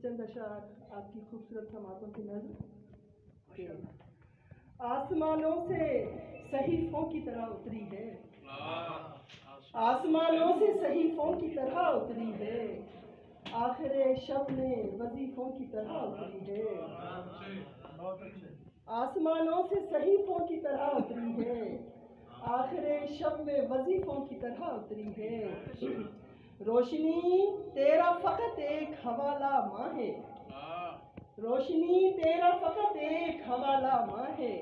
چند اشعار آپ کی خوبصورت سماعتوں کی نظر آسمانوں سے صحیفوں کی طرح اتری ہے، آسمانوں سے صحیفوں کی طرح اتری ہے، آخر شب میں وظیفوں کی طرح اتری ہے، آسمانوں سے صحیفوں کی طرح اتری ہے، آخر شب میں وظیفوں کی طرح اتری ہے، روشنی تیرا فقط ایک حوالہ ماں ہے، روشنی تیرا فقط ایک حوالہ ماں ہے،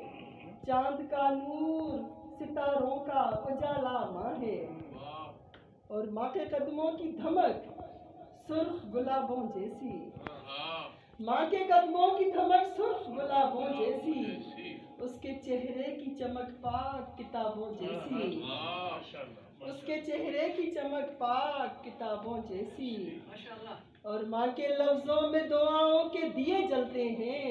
چاند کا نور ستاروں کا اجالا ماں ہے، اور ماں کے قدموں کی دھمک سرخ گلابوں جیسی، ماں کے قدموں کی دھمک سرخ گلابوں جیسی، اس کے چہرے کی چمک پاک کتابوں جیسی، اس کے چہرے کی چمک پاک کتابوں جیسی، اور ماں کے لفظوں میں دعاؤں کے دیے جلتے ہیں،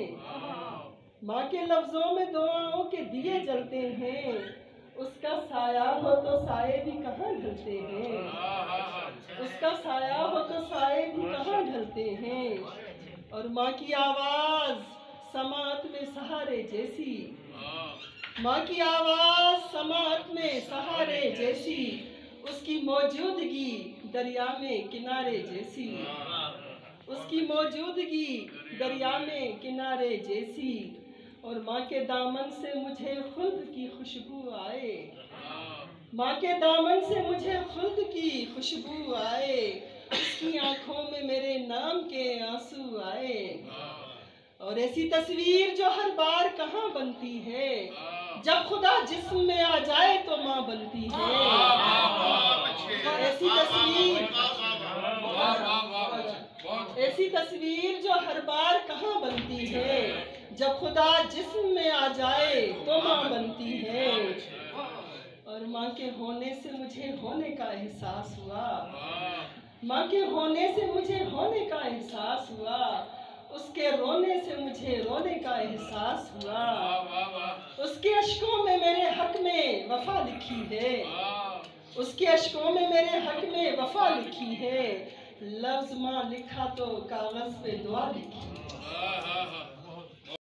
ماں کے لفظوں میں دعاؤں کے دیے جلتے ہیں، اس کا سایہ ہو تو سائے بھی کہاں ڈھلتے ہیں، اس کا سایہ ہو تو سائے بھی کہاں ڈھلتے ہیں، اور ماں کی آواز سماعت میں سہارے جیسی، ماں کی آواز سماعت میں سہارے جیسی، اس کی موجودگی دریا میں کنارے جیسی، اس کی موجودگی دریا میں کنارے جیسی، اور ماں کے دامن سے مجھے خلد کی خوشبو آئے، ماں کے دامن سے مجھے خلد کی خوشبو آئے، اس کی آنکھوں میں میرے نام کے آنسو آئے، اور ایسی تصویر جو ہر بار کہاں بنتی ہے، جب خدا جسم میں آ جائے تو ماں بنتی ہے، ایسی تصویر جو ہر بار کہاں بنتی ہے، جب خدا جسم میں آ جائے تو ماں بنتی ہے، اور ماں کے ہونے سے مجھے ہونے کا احساس ہوا، ماں کے ہونے سے مجھے ہونے کا احساس ہوا، اس کے رونے سے مجھے رونے کا احساس ہوا، اس کے اشکوں میں میرے حق میں وفا لکھی ہے، اس کے اشکوں میں میرے حق میں وفا لکھی ہے، لفظ ماں لکھا تو کاغذ پہ دعا لکھی ہے۔